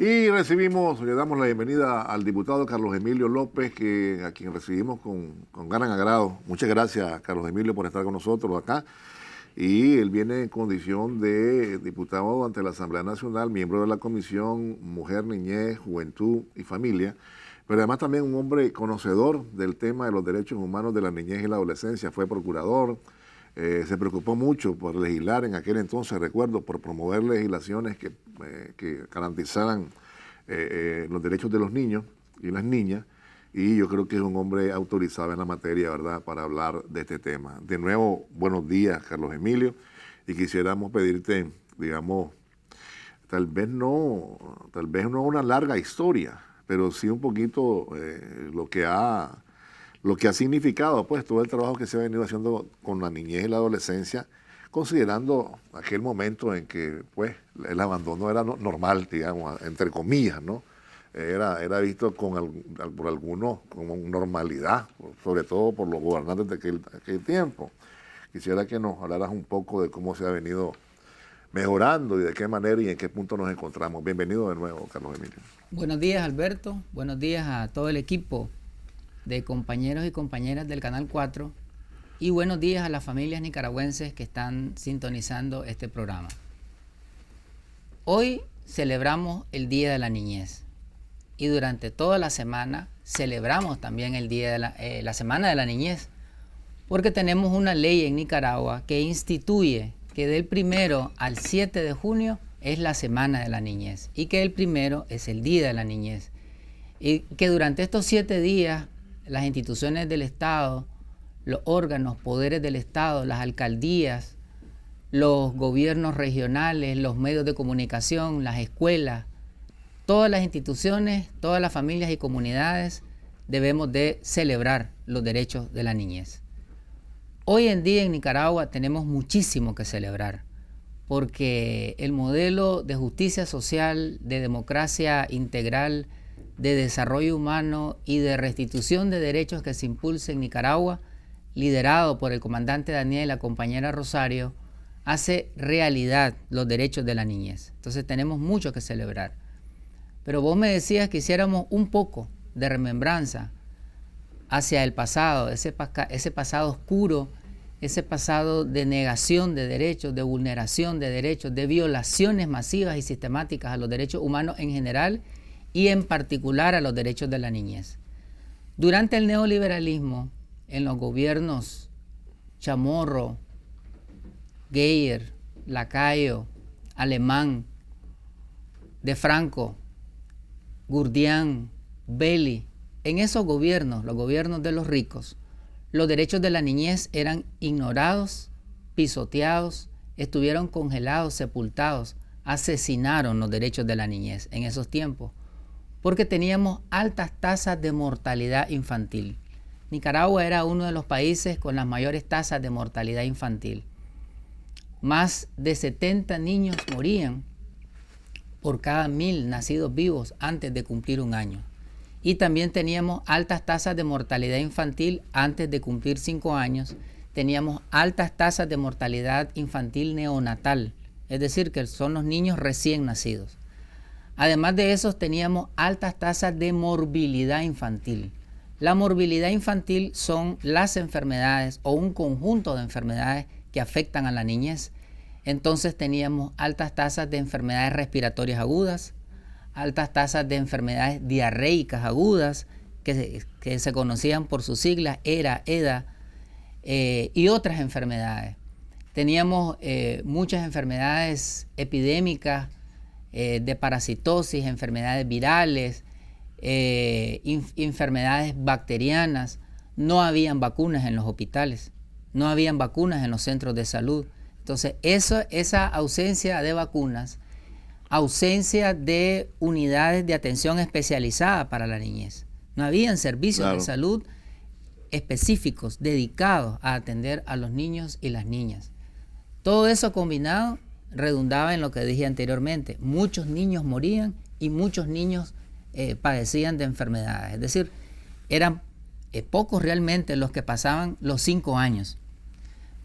Y le damos la bienvenida al diputado Carlos Emilio López, a quien recibimos con gran agrado. Muchas gracias, Carlos Emilio, por estar con nosotros acá. Y él viene en condición de diputado ante la Asamblea Nacional, miembro de la Comisión Mujer, Niñez, Juventud y Familia, pero además también un hombre conocedor del tema de los derechos humanos de la niñez y la adolescencia. Fue procurador, se preocupó mucho por legislar en aquel entonces, recuerdo, por promover legislaciones que garantizaran los derechos de los niños y las niñas, y yo creo que es un hombre autorizado en la materia, ¿verdad?, para hablar de este tema. De nuevo, buenos días, Carlos Emilio, y quisiéramos pedirte, digamos, tal vez no una larga historia, pero sí un poquito lo que ha significado, pues, todo el trabajo que se ha venido haciendo con la niñez y la adolescencia, considerando aquel momento en que, pues, el abandono era normal, digamos, entre comillas, ¿no? Era visto por algunos como normalidad, sobre todo por los gobernantes de aquel tiempo. Quisiera que nos hablaras un poco de cómo se ha venido mejorando y de qué manera y en qué punto nos encontramos. Bienvenido de nuevo, Carlos Emilio. Buenos días, Alberto. Buenos días a todo el equipo de compañeros y compañeras del Canal 4 y buenos días a las familias nicaragüenses que están sintonizando este programa. Hoy celebramos el Día de la Niñez y durante toda la semana celebramos también el Día de la Semana de la Niñez, porque tenemos una ley en Nicaragua que instituye que del 1 al 7 de junio es la Semana de la Niñez y que el 1 es el Día de la Niñez, y que durante estos 7 días las instituciones del Estado, los órganos, poderes del Estado, las alcaldías, los gobiernos regionales, los medios de comunicación, las escuelas, todas las instituciones, todas las familias y comunidades debemos de celebrar los derechos de la niñez. Hoy en día en Nicaragua tenemos muchísimo que celebrar, porque el modelo de justicia social, de democracia integral, de desarrollo humano y de restitución de derechos que se impulsa en Nicaragua, liderado por el comandante Daniel y la compañera Rosario, hace realidad los derechos de la niñez. Entonces tenemos mucho que celebrar. Pero vos me decías que hiciéramos un poco de remembranza hacia el pasado, ese pasado oscuro, ese pasado de negación de derechos, de vulneración de derechos, de violaciones masivas y sistemáticas a los derechos humanos en general y en particular a los derechos de la niñez. Durante el neoliberalismo, en los gobiernos Chamorro, Geyer, Lacayo, Alemán, de Franco, Gurdián, Belli, en esos gobiernos, los gobiernos de los ricos, los derechos de la niñez eran ignorados, pisoteados, estuvieron congelados, sepultados, asesinaron los derechos de la niñez en esos tiempos, porque teníamos altas tasas de mortalidad infantil. Nicaragua era uno de los países con las mayores tasas de mortalidad infantil. Más de 70 niños morían por cada 1000 nacidos vivos antes de cumplir un año. Y también teníamos altas tasas de mortalidad infantil antes de cumplir 5 años. Teníamos altas tasas de mortalidad infantil neonatal, es decir, que son los niños recién nacidos. Además de eso, teníamos altas tasas de morbilidad infantil. La morbilidad infantil son las enfermedades o un conjunto de enfermedades que afectan a la niñez. Entonces teníamos altas tasas de enfermedades respiratorias agudas, altas tasas de enfermedades diarreicas agudas, que se conocían por sus siglas ERA, y otras enfermedades. Teníamos muchas enfermedades epidémicas de parasitosis, enfermedades virales, enfermedades bacterianas. No habían vacunas en los hospitales, no habían vacunas en los centros de salud. Entonces, esa ausencia de vacunas, ausencia de unidades de atención especializada para la niñez. No habían servicios de salud específicos dedicados a atender a los niños y las niñas. Todo eso combinado redundaba en lo que dije anteriormente. Muchos niños morían y muchos niños padecían de enfermedades. Es decir, eran pocos realmente los que pasaban los 5 años.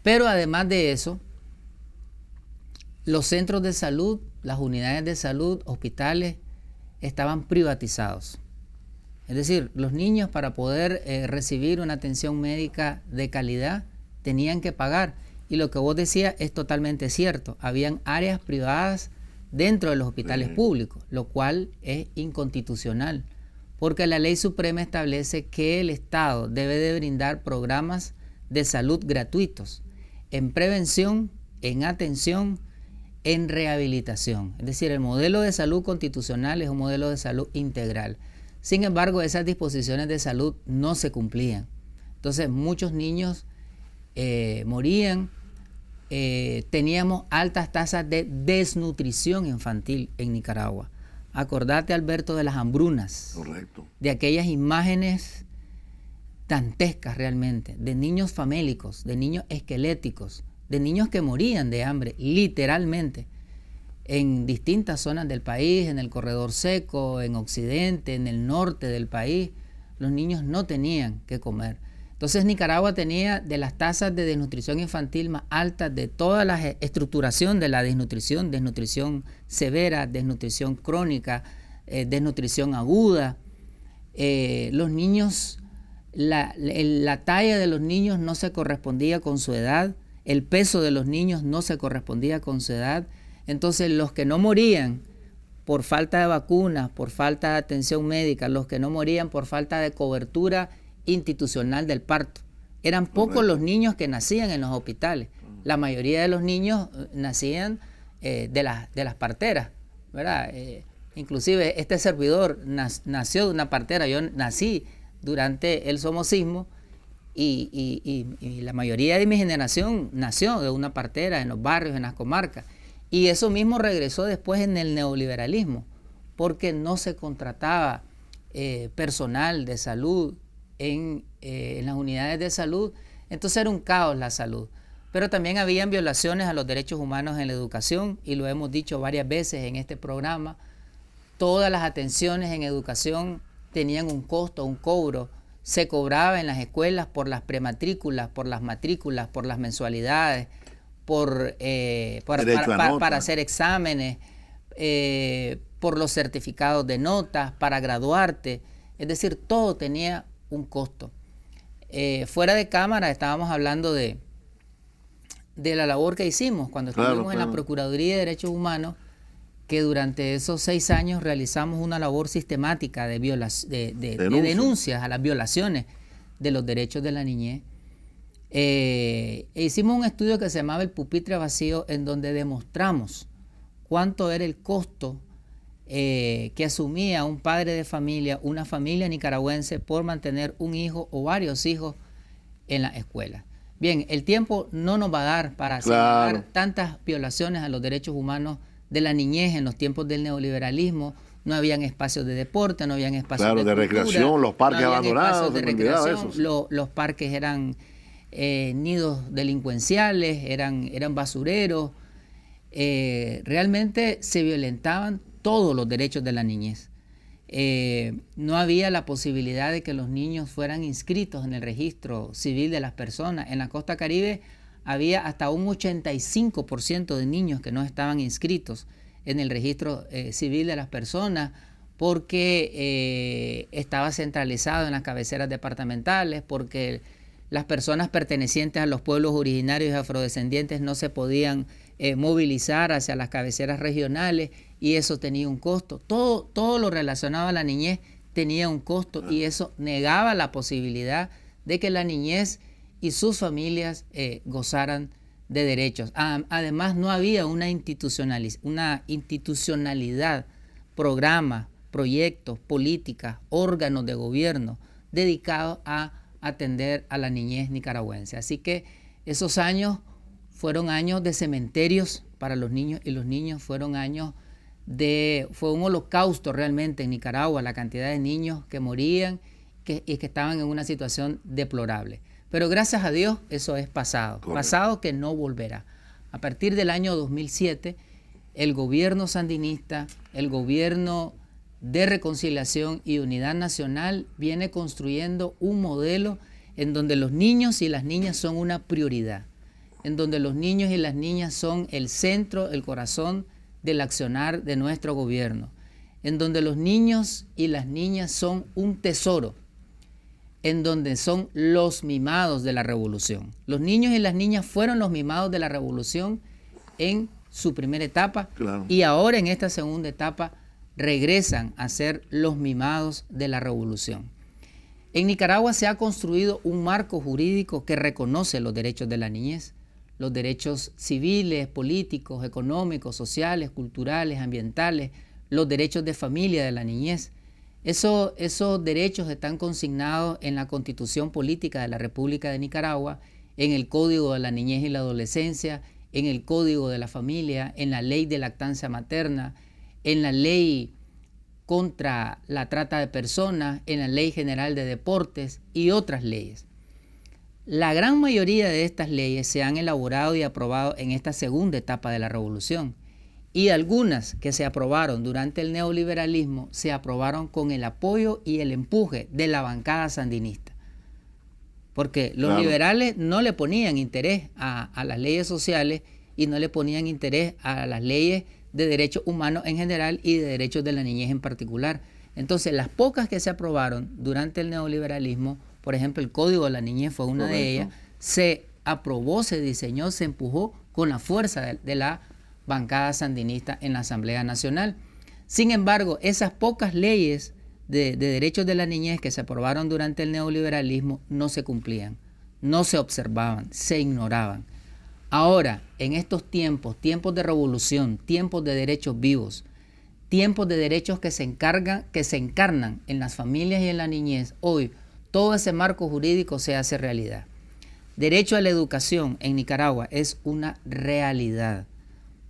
Pero además de eso, los centros de salud, las unidades de salud, hospitales, estaban privatizados. Es decir, los niños para poder recibir una atención médica de calidad tenían que pagar. Y lo que vos decías es totalmente cierto. Habían áreas privadas dentro de los hospitales públicos, lo cual es inconstitucional, porque la ley suprema establece que el Estado debe de brindar programas de salud gratuitos en prevención, en atención, en rehabilitación. Es decir, el modelo de salud constitucional es un modelo de salud integral. Sin embargo, esas disposiciones de salud no se cumplían. Entonces, muchos niños morían. Teníamos altas tasas de desnutrición infantil en Nicaragua. Acordate, Alberto, de las hambrunas. Correcto. De aquellas imágenes dantescas realmente, de niños famélicos, de niños esqueléticos, de niños que morían de hambre, literalmente, en distintas zonas del país, en el corredor seco, en occidente, en el norte del país. Los niños no tenían que comer. Entonces Nicaragua tenía de las tasas de desnutrición infantil más altas de toda la estructuración de la desnutrición, desnutrición severa, desnutrición crónica, desnutrición aguda. Los niños, la talla de los niños no se correspondía con su edad, el peso de los niños no se correspondía con su edad. Entonces los que no morían por falta de vacunas, por falta de atención médica, los que no morían por falta de cobertura institucional del parto. Eran pocos los niños que nacían en los hospitales. La mayoría de los niños nacían de las parteras, ¿verdad? Inclusive este servidor nació de una partera. Yo nací durante el somocismo y la mayoría de mi generación nació de una partera en los barrios, en las comarcas. Y eso mismo regresó después en el neoliberalismo, porque no se contrataba personal de salud en las unidades de salud. Entonces era un caos la salud. Pero también habían violaciones a los derechos humanos en la educación, y lo hemos dicho varias veces en este programa. Todas las atenciones en educación tenían un costo, un cobro. Se cobraba en las escuelas por las prematrículas, por las matrículas, por las mensualidades, para hacer exámenes, por los certificados de notas, para graduarte. Es decir, todo tenía un costo. Fuera de cámara estábamos hablando de la labor que hicimos cuando estuvimos en la Procuraduría de Derechos Humanos, que durante esos 6 años realizamos una labor sistemática de denuncias a las violaciones de los derechos de la niñez. Hicimos un estudio que se llamaba El Pupitre Vacío, en donde demostramos cuánto era el costo que asumía un padre de familia, una familia nicaragüense, por mantener un hijo o varios hijos en la escuela. Bien, el tiempo no nos va a dar para señalar tantas violaciones a los derechos humanos de la niñez en los tiempos del neoliberalismo. No habían espacios de deporte, no habían espacios de recreación, los parques abandonados. Los parques eran nidos delincuenciales, eran basureros. Realmente se violentaban todos los derechos de la niñez. No había la posibilidad de que los niños fueran inscritos en el registro civil de las personas. En la costa Caribe había hasta un 85% de niños que no estaban inscritos en el registro civil de las personas, porque estaba centralizado en las cabeceras departamentales, porque las personas pertenecientes a los pueblos originarios y afrodescendientes no se podían movilizar hacia las cabeceras regionales, y eso tenía un costo. Todo lo relacionado a la niñez tenía un costo, y eso negaba la posibilidad de que la niñez y sus familias gozaran de derechos. Además, no había una institucionalidad, programas, proyectos, políticas, órganos de gobierno dedicados a atender a la niñez nicaragüense. Así que esos años fueron años de cementerios para los niños, y los niños fue un holocausto realmente en Nicaragua, la cantidad de niños que morían y que estaban en una situación deplorable. Pero gracias a Dios eso es pasado, pasado que no volverá. A partir del año 2007, el gobierno sandinista, el gobierno de reconciliación y unidad nacional, viene construyendo un modelo en donde los niños y las niñas son una prioridad, en donde los niños y las niñas son el centro, el corazón del accionar de nuestro gobierno, en donde los niños y las niñas son un tesoro, en donde son los mimados de la revolución. Los niños y las niñas fueron los mimados de la revolución en su primera etapa, claro, y ahora en esta segunda etapa regresan a ser los mimados de la revolución. En Nicaragua se ha construido un marco jurídico que reconoce los derechos de la niñez, los derechos civiles, políticos, económicos, sociales, culturales, ambientales, los derechos de familia de la niñez. Esos derechos están consignados en la Constitución Política de la República de Nicaragua, en el Código de la Niñez y la Adolescencia, en el Código de la Familia, en la Ley de Lactancia Materna, en la Ley contra la Trata de Personas, en la Ley General de Deportes y otras leyes. La gran mayoría de estas leyes se han elaborado y aprobado en esta segunda etapa de la revolución, y algunas que se aprobaron durante el neoliberalismo se aprobaron con el apoyo y el empuje de la bancada sandinista. Porque los liberales no le ponían interés a las leyes sociales y no le ponían interés a las leyes de derechos humanos en general y de derechos de la niñez en particular. Entonces, las pocas que se aprobaron durante el neoliberalismo, por ejemplo, el Código de la Niñez fue una de ellas, se aprobó, se diseñó, se empujó con la fuerza de la bancada sandinista en la Asamblea Nacional. Sin embargo, esas pocas leyes de derechos de la niñez que se aprobaron durante el neoliberalismo no se cumplían, no se observaban, se ignoraban. Ahora, en estos tiempos de revolución, tiempos de derechos vivos, tiempos de derechos que se encarnan en las familias y en la niñez, hoy todo ese marco jurídico se hace realidad. Derecho a la educación en Nicaragua es una realidad,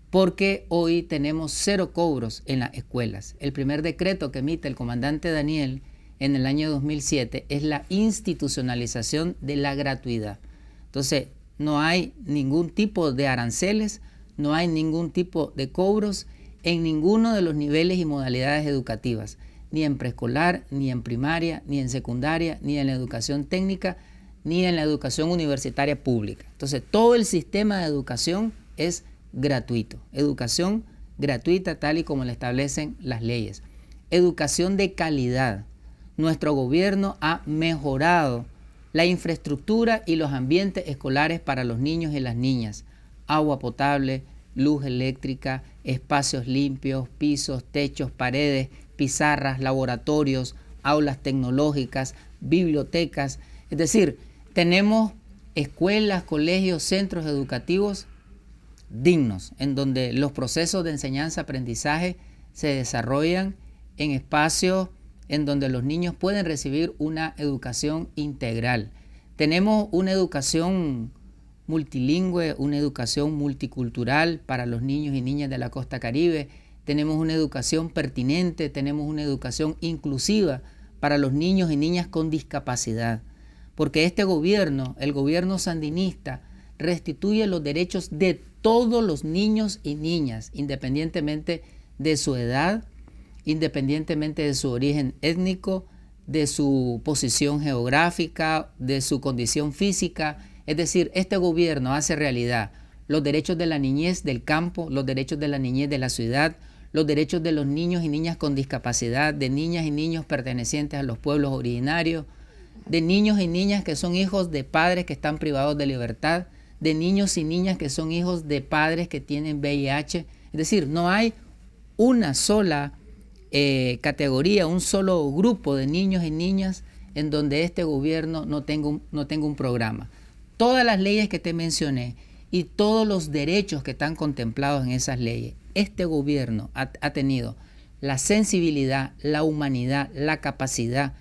porque hoy tenemos 0 cobros en las escuelas. El primer decreto que emite el comandante Daniel en el año 2007 es la institucionalización de la gratuidad. Entonces, no hay ningún tipo de aranceles, no hay ningún tipo de cobros en ninguno de los niveles y modalidades educativas, ni en preescolar, ni en primaria, ni en secundaria, ni en la educación técnica, ni en la educación universitaria pública. Entonces, todo el sistema de educación es gratuito, educación gratuita tal y como la establecen las leyes. Educación de calidad. Nuestro gobierno ha mejorado la infraestructura y los ambientes escolares para los niños y las niñas. Agua potable, luz eléctrica, espacios limpios, pisos, techos, paredes, pizarras, laboratorios, aulas tecnológicas, bibliotecas. Es decir, tenemos escuelas, colegios, centros educativos dignos, en donde los procesos de enseñanza-aprendizaje se desarrollan en espacios en donde los niños pueden recibir una educación integral. Tenemos una educación multilingüe, una educación multicultural para los niños y niñas de la costa caribe. Tenemos una educación pertinente, tenemos una educación inclusiva para los niños y niñas con discapacidad. Porque este gobierno, el gobierno sandinista, restituye los derechos de todos los niños y niñas, independientemente de su edad, independientemente de su origen étnico, de su posición geográfica, de su condición física. Es decir, este gobierno hace realidad los derechos de la niñez del campo, los derechos de la niñez de la ciudad, los derechos de los niños y niñas con discapacidad, de niñas y niños pertenecientes a los pueblos originarios, de niños y niñas que son hijos de padres que están privados de libertad, de niños y niñas que son hijos de padres que tienen VIH. Es decir, no hay una sola categoría, un solo grupo de niños y niñas en donde este gobierno no tenga un programa. Todas las leyes que te mencioné y todos los derechos que están contemplados en esas leyes, este gobierno ha tenido la sensibilidad, la humanidad, la capacidad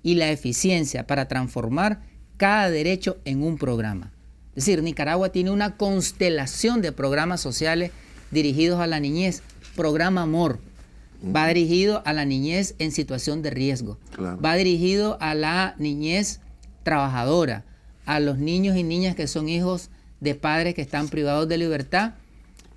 y la eficiencia para transformar cada derecho en un programa. Es decir, Nicaragua tiene una constelación de programas sociales dirigidos a la niñez. Programa Amor va dirigido a la niñez en situación de riesgo. Claro. Va dirigido a la niñez trabajadora, a los niños y niñas que son hijos de padres que están privados de libertad,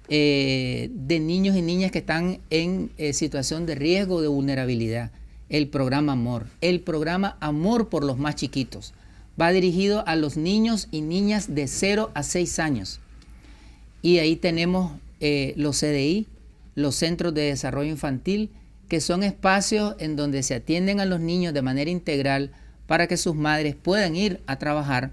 de niños y niñas que están en situación de riesgo, de vulnerabilidad. El programa Amor. El programa Amor por los más chiquitos va dirigido a los niños y niñas de 0 a 6 años. Y ahí tenemos los CDI, los Centros de Desarrollo Infantil, que son espacios en donde se atienden a los niños de manera integral para que sus madres puedan ir a trabajar.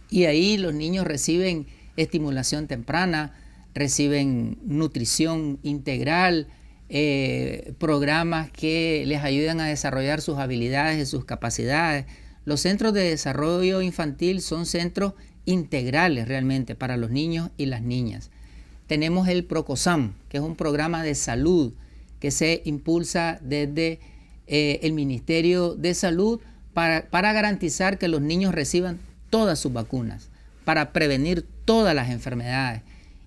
Y ahí los niños reciben estimulación temprana, reciben nutrición integral, programas que les ayudan a desarrollar sus habilidades y sus capacidades. Los centros de desarrollo infantil son centros integrales realmente para los niños y las niñas. Tenemos el PROCOSAM, que es un programa de salud que se impulsa desde el Ministerio de Salud para garantizar que los niños reciban todas sus vacunas, para prevenir todas las enfermedades.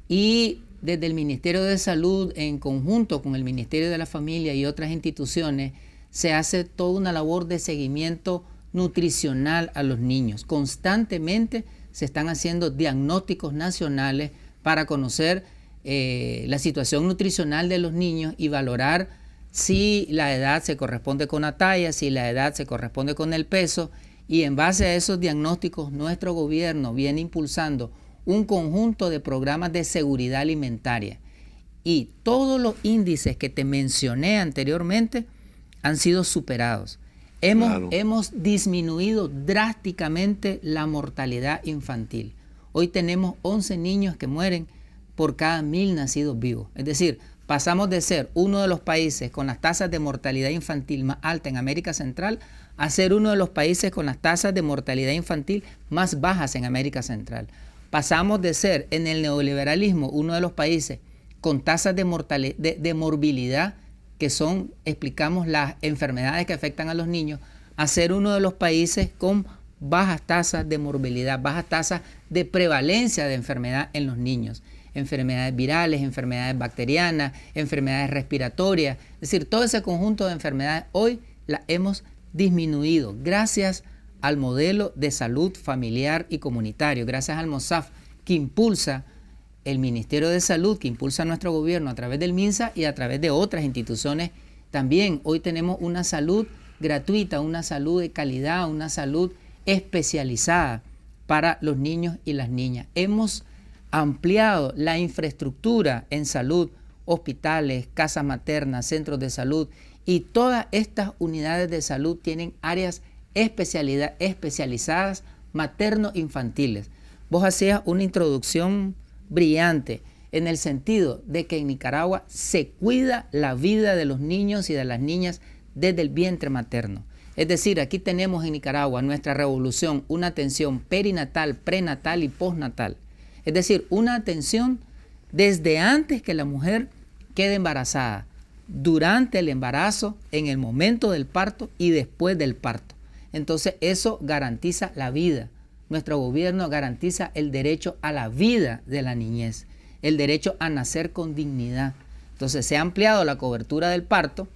Y desde el Ministerio de Salud, en conjunto con el Ministerio de la Familia y otras instituciones, se hace toda una labor de seguimiento nutricional a los niños. Constantemente se están haciendo diagnósticos nacionales para conocer la situación nutricional de los niños y valorar si la edad se corresponde con la talla, si la edad se corresponde con el peso. Y en base a esos diagnósticos, nuestro gobierno viene impulsando un conjunto de programas de seguridad alimentaria. Y todos los índices que te mencioné anteriormente han sido superados. Hemos disminuido drásticamente la mortalidad infantil. Hoy tenemos 11 niños que mueren por cada 1000 nacidos vivos. Es decir, pasamos de ser uno de los países con las tasas de mortalidad infantil más altas en América Central a ser uno de los países con las tasas de mortalidad infantil más bajas en América Central. Pasamos de ser en el neoliberalismo uno de los países con tasas de morbilidad, que son, explicamos, las enfermedades que afectan a los niños, a ser uno de los países con bajas tasas de morbilidad, bajas tasas de prevalencia de enfermedad en los niños. Enfermedades virales, enfermedades bacterianas, enfermedades respiratorias. Es decir, todo ese conjunto de enfermedades hoy las hemos disminuido gracias al modelo de salud familiar y comunitario, gracias al MOSAF, que impulsa el Ministerio de Salud, que impulsa nuestro gobierno a través del MINSA y a través de otras instituciones. También hoy tenemos una salud gratuita, una salud de calidad, una salud especializada para los niños y las niñas. Hemos ampliado la infraestructura en salud, hospitales, casas maternas, centros de salud, y todas estas unidades de salud tienen áreas especializadas materno-infantiles. Vos hacías una introducción brillante en el sentido de que en Nicaragua se cuida la vida de los niños y de las niñas desde el vientre materno. Es decir, aquí tenemos en Nicaragua nuestra revolución, una atención perinatal, prenatal y postnatal. Es decir, una atención desde antes que la mujer quede embarazada, durante el embarazo, en el momento del parto y después del parto. Entonces eso garantiza la vida. Nuestro gobierno garantiza el derecho a la vida de la niñez, el derecho a nacer con dignidad. Entonces se ha ampliado la cobertura del parto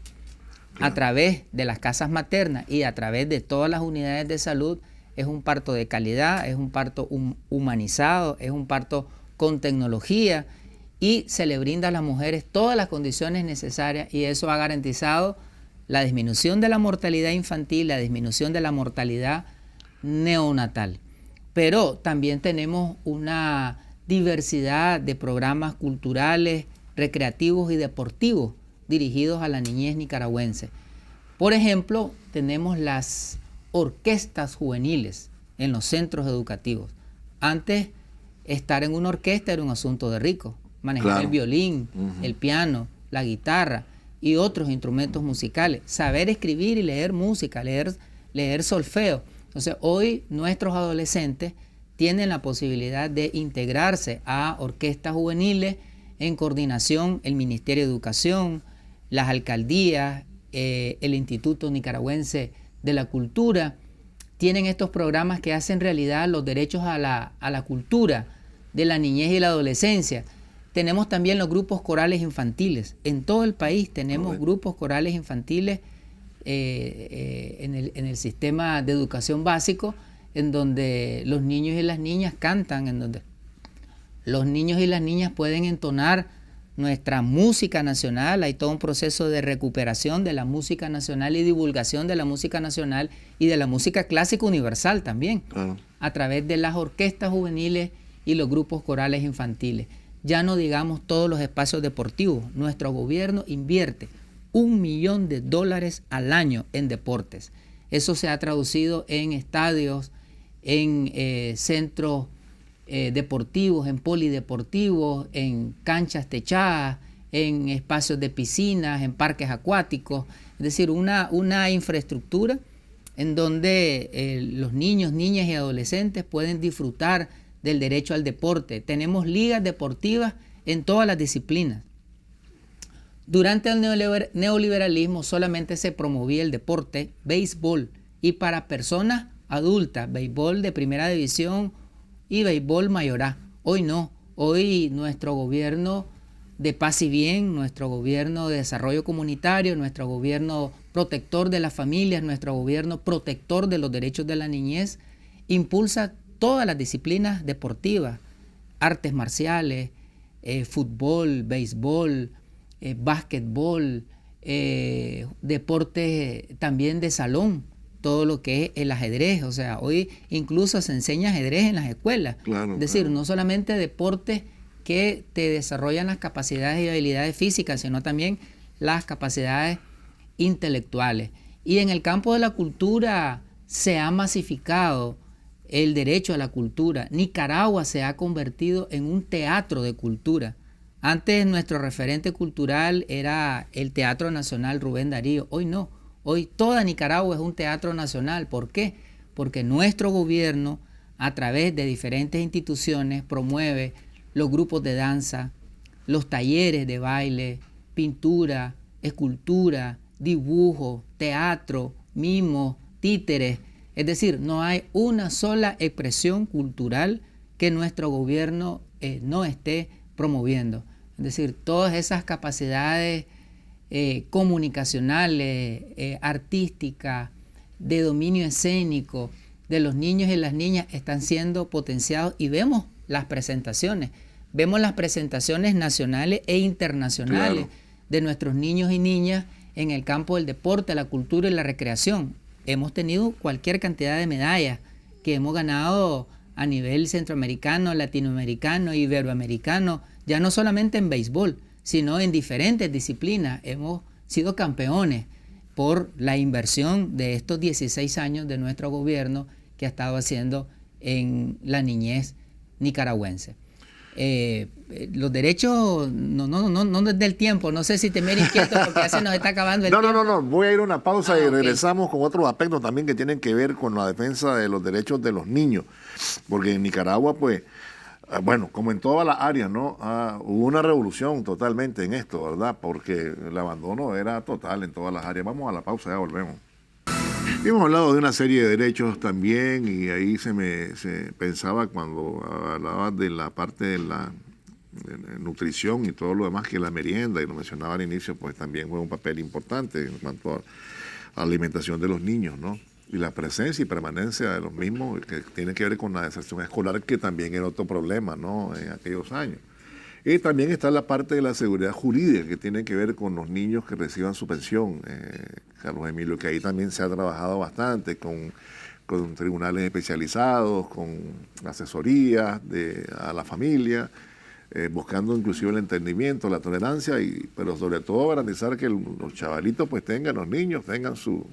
a través de las casas maternas y a través de todas las unidades de salud. Es un parto de calidad, es un parto humanizado, es un parto con tecnología, y se le brinda a las mujeres todas las condiciones necesarias, y eso ha garantizado la disminución de la mortalidad infantil, la disminución de la mortalidad neonatal. Pero también tenemos una diversidad de programas culturales, recreativos y deportivos dirigidos a la niñez nicaragüense. Por ejemplo, tenemos las orquestas juveniles en los centros educativos. Antes, estar en una orquesta era un asunto de rico. Manejar el violín, el piano, la guitarra y otros instrumentos musicales. Saber escribir y leer música, leer solfeo. Entonces, hoy nuestros adolescentes tienen la posibilidad de integrarse a orquestas juveniles en coordinación el Ministerio de Educación, las alcaldías, el Instituto Nicaragüense de la Cultura. Tienen estos programas que hacen realidad los derechos a la cultura de la niñez y la adolescencia. Tenemos también los grupos corales infantiles. En todo el país tenemos grupos corales infantiles en el sistema de educación básico, en donde los niños y las niñas cantan, en donde los niños y las niñas pueden entonar nuestra música nacional. Hay todo un proceso de recuperación de la música nacional y divulgación de la música nacional y de la música clásica universal también, a través de las orquestas juveniles y los grupos corales infantiles. Ya no digamos todos los espacios deportivos. Nuestro gobierno invierte $1 millón al año en deportes. Eso se ha traducido en estadios, en centros deportivos, en polideportivos, en canchas techadas, en espacios de piscinas, en parques acuáticos. Es decir, una infraestructura en donde los niños, niñas y adolescentes pueden disfrutar del derecho al deporte. Tenemos ligas deportivas en todas las disciplinas. Durante el neoliberalismo solamente se promovía el deporte béisbol y para personas adultas, béisbol de primera división y béisbol mayor A. Hoy no, hoy nuestro gobierno de paz y bien, nuestro gobierno de desarrollo comunitario, nuestro gobierno protector de las familias, nuestro gobierno protector de los derechos de la niñez, impulsa todas las disciplinas deportivas, artes marciales, fútbol, béisbol, básquetbol, deportes también de salón, todo lo que es el ajedrez. O sea, hoy incluso se enseña ajedrez en las escuelas. Claro, es decir, no solamente deportes que te desarrollan las capacidades y habilidades físicas, sino también las capacidades intelectuales. Y en el campo de la cultura se ha masificado el derecho a la cultura. Nicaragua se ha convertido en un teatro de cultura. Antes nuestro referente cultural era el Teatro Nacional Rubén Darío. Hoy no. Hoy toda Nicaragua es un teatro nacional. ¿Por qué? Porque nuestro gobierno, a través de diferentes instituciones, promueve los grupos de danza, los talleres de baile, pintura, escultura, dibujo, teatro, mimo, títeres. Es decir, no hay una sola expresión cultural que nuestro gobierno no esté promoviendo. Es decir, todas esas capacidades comunicacionales, artísticas, de dominio escénico de los niños y las niñas están siendo potenciados y vemos las presentaciones nacionales e internacionales, claro, de nuestros niños y niñas en el campo del deporte, la cultura y la recreación. Hemos tenido cualquier cantidad de medallas que hemos ganado a nivel centroamericano, latinoamericano, iberoamericano, ya no solamente en béisbol, sino en diferentes disciplinas. Hemos sido campeones por la inversión de estos 16 años de nuestro gobierno que ha estado haciendo en la niñez nicaragüense. Los derechos, no desde el tiempo, no sé si te mires inquieto porque ya se nos está acabando el tiempo. No, voy a ir a una pausa y regresamos con otros aspectos también que tienen que ver con la defensa de los derechos de los niños, porque en Nicaragua, pues, bueno, como en todas las áreas, ¿no? Hubo una revolución totalmente en esto, ¿verdad? Porque el abandono era total en todas las áreas. Vamos a la pausa, ya volvemos. Y hemos hablado de una serie de derechos también, y ahí se pensaba cuando hablaba de la parte de la nutrición y todo lo demás, que la merienda, y lo mencionaba al inicio, pues también juega un papel importante en cuanto a la alimentación de los niños, ¿no? Y la presencia y permanencia de los mismos, que tiene que ver con la deserción escolar, que también era otro problema, ¿no?, en aquellos años. Y también está la parte de la seguridad jurídica, que tiene que ver con los niños que reciban su pensión, Carlos Emilio, que ahí también se ha trabajado bastante con tribunales especializados, con asesorías a la familia, buscando inclusive el entendimiento, la tolerancia, pero sobre todo garantizar que los chavalitos pues los niños tengan su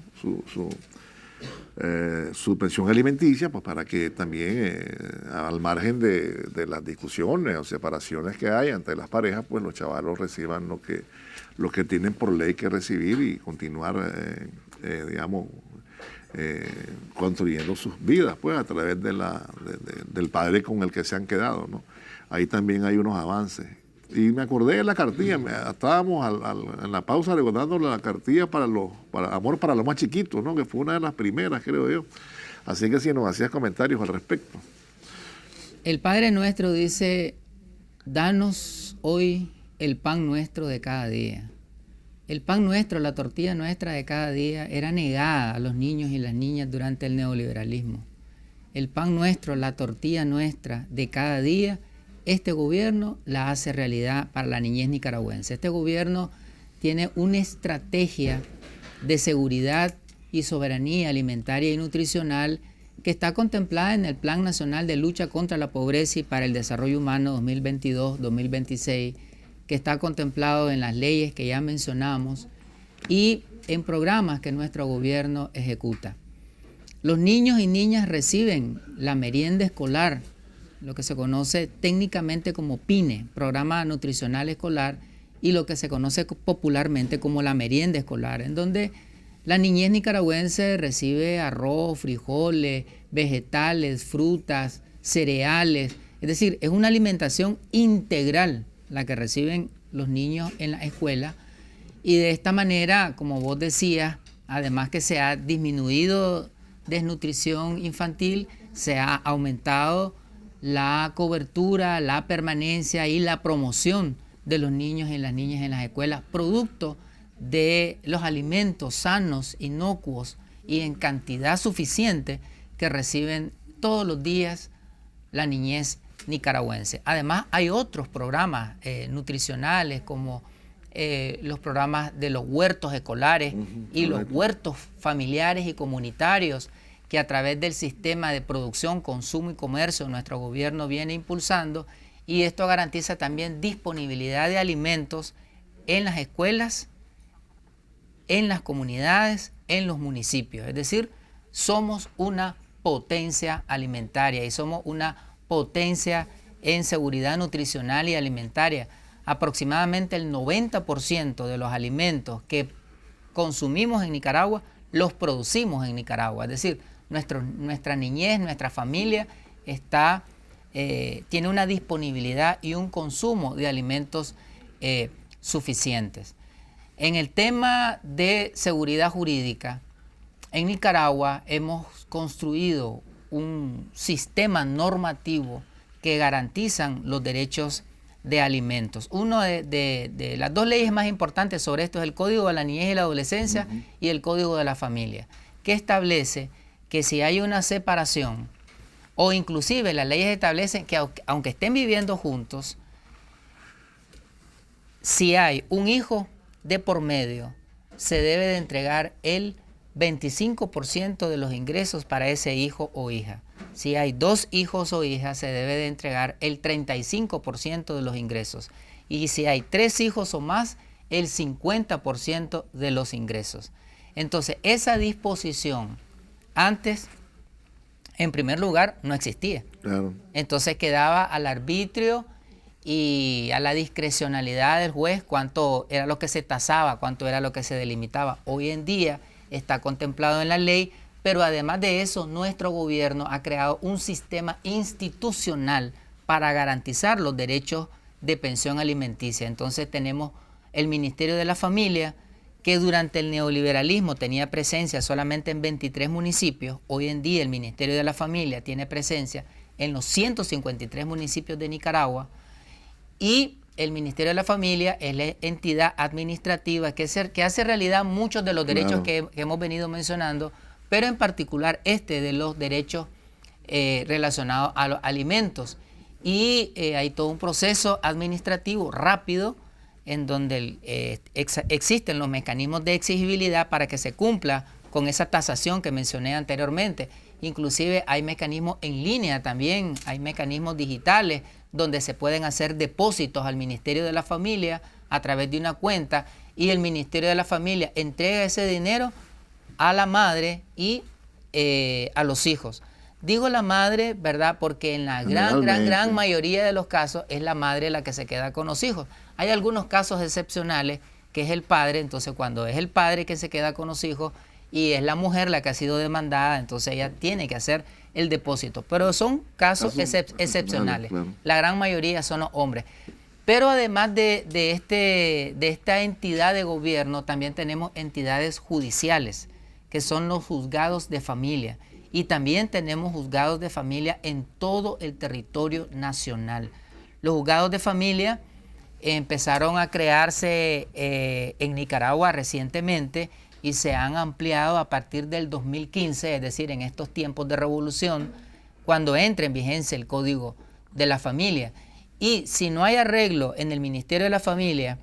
pensión alimenticia, pues para que también al margen de las discusiones o separaciones que hay entre las parejas, pues los chavalos reciban lo que tienen por ley que recibir y continuar, construyendo sus vidas, pues a través del padre con el que se han quedado, ¿no? Ahí también hay unos avances. Y me acordé de la cartilla, estábamos en la pausa recordando la cartilla para Amor para los más chiquitos, ¿no?, que fue una de las primeras, creo yo. Así que si nos hacías comentarios al respecto. El Padre Nuestro dice: danos hoy el pan nuestro de cada día. El pan nuestro, la tortilla nuestra de cada día, era negada a los niños y las niñas durante el neoliberalismo. El pan nuestro, la tortilla nuestra de cada día, este gobierno la hace realidad para la niñez nicaragüense. Este gobierno tiene una estrategia de seguridad y soberanía alimentaria y nutricional que está contemplada en el Plan Nacional de Lucha contra la Pobreza y para el Desarrollo Humano 2022-2026, que está contemplado en las leyes que ya mencionamos, y en programas que nuestro gobierno ejecuta. Los niños y niñas reciben la merienda escolar, lo que se conoce técnicamente como PINE, Programa Nutricional Escolar, y lo que se conoce popularmente como la merienda escolar, en donde la niñez nicaragüense recibe arroz, frijoles, vegetales, frutas, cereales. Es decir, es una alimentación integral la que reciben los niños en la escuela. Y de esta manera, como vos decías, además que se ha disminuido desnutrición infantil, se ha aumentado la cobertura, la permanencia y la promoción de los niños y las niñas en las escuelas, producto de los alimentos sanos, inocuos y en cantidad suficiente que reciben todos los días la niñez nicaragüense. Además, hay otros programas nutricionales como los programas de los huertos escolares y los huertos familiares y comunitarios que a través del sistema de producción, consumo y comercio nuestro gobierno viene impulsando, y esto garantiza también disponibilidad de alimentos en las escuelas, en las comunidades, en los municipios. Es decir, somos una potencia alimentaria y somos una potencia en seguridad nutricional y alimentaria. Aproximadamente el 90% de los alimentos que consumimos en Nicaragua los producimos en Nicaragua. Es decir, nuestra niñez, nuestra familia tiene una disponibilidad y un consumo de alimentos suficientes. En el tema de seguridad jurídica, en Nicaragua hemos construido un sistema normativo que garantizan los derechos de alimentos. Una de las dos leyes más importantes sobre esto es el Código de la Niñez y la Adolescencia y el Código de la Familia, que establece que si hay una separación, o inclusive las leyes establecen que aunque estén viviendo juntos, si hay un hijo de por medio, se debe de entregar el 25% de los ingresos para ese hijo o hija. Si hay 2 hijos o hijas, se debe de entregar el 35% de los ingresos. Y si hay 3 hijos o más, el 50% de los ingresos. Entonces, esa disposición antes, en primer lugar, no existía. Claro. Entonces quedaba al arbitrio y a la discrecionalidad del juez cuánto era lo que se tasaba, cuánto era lo que se delimitaba. Hoy en día está contemplado en la ley, pero además de eso, nuestro gobierno ha creado un sistema institucional para garantizar los derechos de pensión alimenticia. Entonces tenemos el Ministerio de la Familia, que durante el neoliberalismo tenía presencia solamente en 23 municipios. Hoy en día el Ministerio de la Familia tiene presencia en los 153 municipios de Nicaragua, y el Ministerio de la Familia es la entidad administrativa que hace realidad muchos de los derechos que hemos venido mencionando, pero en particular de los derechos relacionados a los alimentos. Y hay todo un proceso administrativo rápido en donde existen los mecanismos de exigibilidad para que se cumpla con esa tasación que mencioné anteriormente. Inclusive hay mecanismos en línea también, hay mecanismos digitales donde se pueden hacer depósitos al Ministerio de la Familia a través de una cuenta, y el Ministerio de la Familia entrega ese dinero a la madre y a los hijos. Digo la madre, ¿verdad? Porque en la gran mayoría de los casos es la madre la que se queda con los hijos. Hay algunos casos excepcionales que es el padre, entonces cuando es el padre que se queda con los hijos y es la mujer la que ha sido demandada, entonces ella tiene que hacer el depósito. Pero son casos excepcionales. Claro. La gran mayoría son los hombres. Pero además de esta entidad de gobierno, también tenemos entidades judiciales, que son los juzgados de familia. Y también tenemos juzgados de familia en todo el territorio nacional. Los juzgados de familia empezaron a crearse en Nicaragua recientemente y se han ampliado a partir del 2015, es decir, en estos tiempos de revolución, cuando entre en vigencia el Código de la Familia. Y si no hay arreglo en el Ministerio de la Familia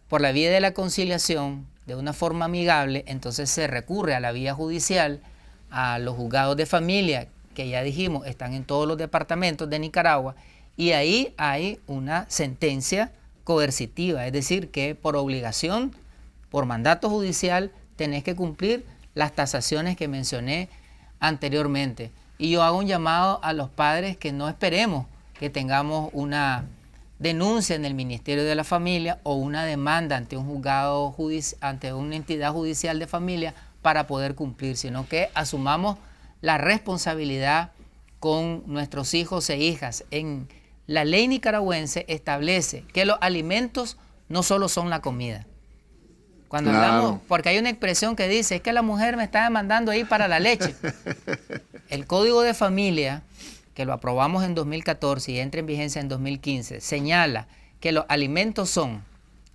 por la vía de la conciliación, de una forma amigable, entonces se recurre a la vía judicial, a los juzgados de familia, que ya dijimos están en todos los departamentos de Nicaragua, y ahí hay una sentencia coercitiva, es decir, que por obligación por mandato judicial tenés que cumplir las tasaciones que mencioné anteriormente. Y yo hago un llamado a los padres que no esperemos que tengamos una denuncia en el Ministerio de la Familia o una demanda ante un juzgado ante una entidad judicial de familia para poder cumplir, sino que asumamos la responsabilidad con nuestros hijos e hijas. En la ley nicaragüense establece que los alimentos no solo son la comida. Cuando hablamos, porque hay una expresión que dice, es que la mujer me está demandando ahí para la leche. El Código de Familia, que lo aprobamos en 2014 y entra en vigencia en 2015, señala que los alimentos son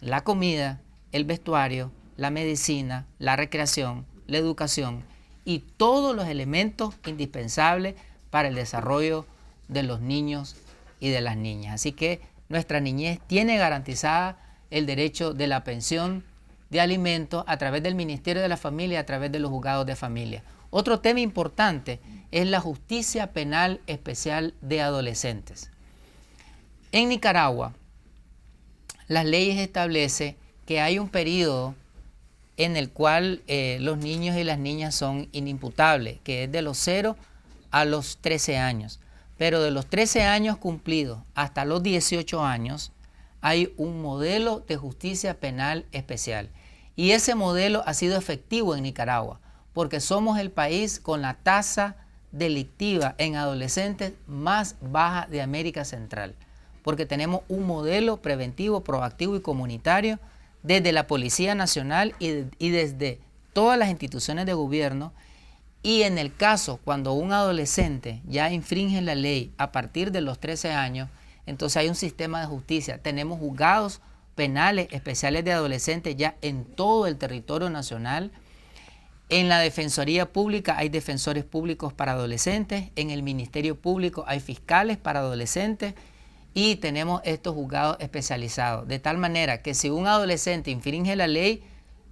la comida, el vestuario, la medicina, la recreación, la educación y todos los elementos indispensables para el desarrollo de los niños y de las niñas. Así que nuestra niñez tiene garantizada el derecho de la pensión de alimentos a través del Ministerio de la Familia, a través de los juzgados de familia. Otro tema importante es la justicia penal especial de adolescentes. En Nicaragua, las leyes establecen que hay un periodo en el cual los niños y las niñas son inimputables, que es de los 0 a los 13 años. Pero de los 13 años cumplidos hasta los 18 años, hay un modelo de justicia penal especial. Y ese modelo ha sido efectivo en Nicaragua, porque somos el país con la tasa delictiva en adolescentes más baja de América Central, porque tenemos un modelo preventivo, proactivo y comunitario desde la Policía Nacional y desde todas las instituciones de gobierno. Y en el caso cuando un adolescente ya infringe la ley a partir de los 13 años, entonces hay un sistema de justicia. Tenemos juzgados penales especiales de adolescentes ya en todo el territorio nacional. En la Defensoría Pública hay defensores públicos para adolescentes, en el Ministerio Público hay fiscales para adolescentes y tenemos estos juzgados especializados. De tal manera que si un adolescente infringe la ley,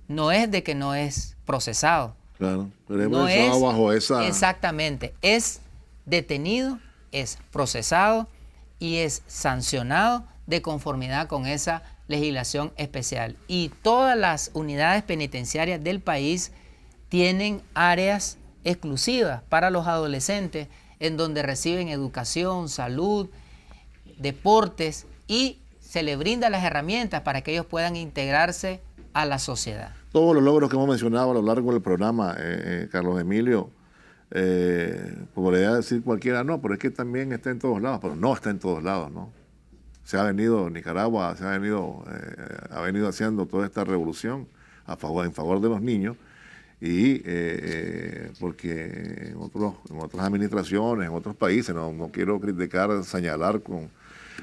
no es de que no es procesado. Claro, pero no es bajo esa... Exactamente, es detenido, es procesado y es sancionado de conformidad con esa legislación especial. Y todas las unidades penitenciarias del país tienen áreas exclusivas para los adolescentes en donde reciben educación, salud, deportes y se les brinda las herramientas para que ellos puedan integrarse a la sociedad. Todos los logros que hemos mencionado a lo largo del programa, Carlos Emilio, podría decir cualquiera, no, pero es que también está en todos lados, pero no está en todos lados, ¿no? Se ha venido, Nicaragua ha venido haciendo toda esta revolución en favor de los niños y porque en otras administraciones, en otros países, no quiero criticar, señalar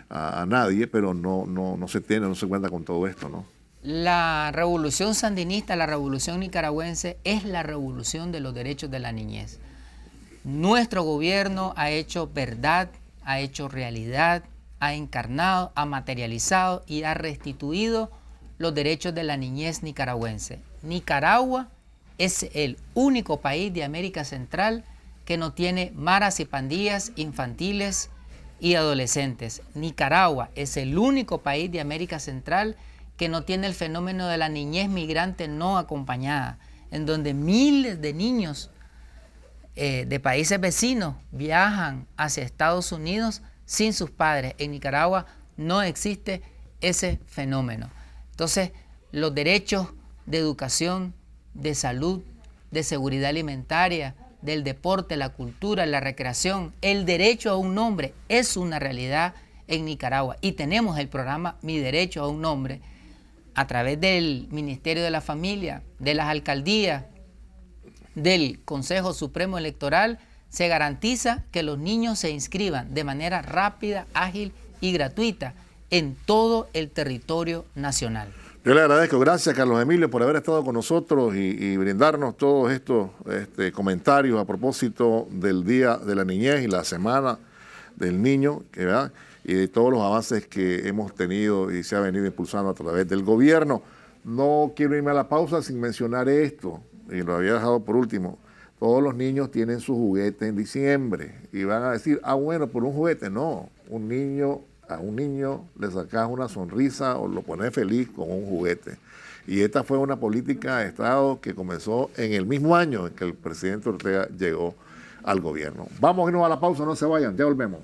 a nadie, pero no se cuenta con todo esto, ¿no? La revolución sandinista, la revolución nicaragüense es la revolución de los derechos de la niñez. Nuestro gobierno ha hecho verdad, ha hecho realidad, ha encarnado, ha materializado y ha restituido los derechos de la niñez nicaragüense. Nicaragua es el único país de América Central que no tiene maras y pandillas infantiles y adolescentes. Nicaragua es el único país de América Central que no tiene el fenómeno de la niñez migrante no acompañada, en donde miles de niños de países vecinos viajan hacia Estados Unidos sin sus padres. En Nicaragua no existe ese fenómeno. Entonces, los derechos de educación, de salud, de seguridad alimentaria, del deporte, la cultura, la recreación, el derecho a un nombre es una realidad en Nicaragua. Y tenemos el programa Mi Derecho a un Nombre, a través del Ministerio de la Familia, de las alcaldías, del Consejo Supremo Electoral, se garantiza que los niños se inscriban de manera rápida, ágil y gratuita en todo el territorio nacional. Yo le agradezco, gracias Carlos Emilio por haber estado con nosotros y brindarnos todos estos comentarios a propósito del Día de la Niñez y la Semana del Niño, ¿verdad? Y de todos los avances que hemos tenido y se ha venido impulsando a través del gobierno. No quiero irme a la pausa sin mencionar esto, y lo había dejado por último. Todos los niños tienen su juguete en diciembre y van a decir, bueno, por un juguete. No, a un niño le sacas una sonrisa o lo pones feliz con un juguete. Y esta fue una política de Estado que comenzó en el mismo año en que el presidente Ortega llegó al gobierno. Vamos a irnos a la pausa, no se vayan, ya volvemos.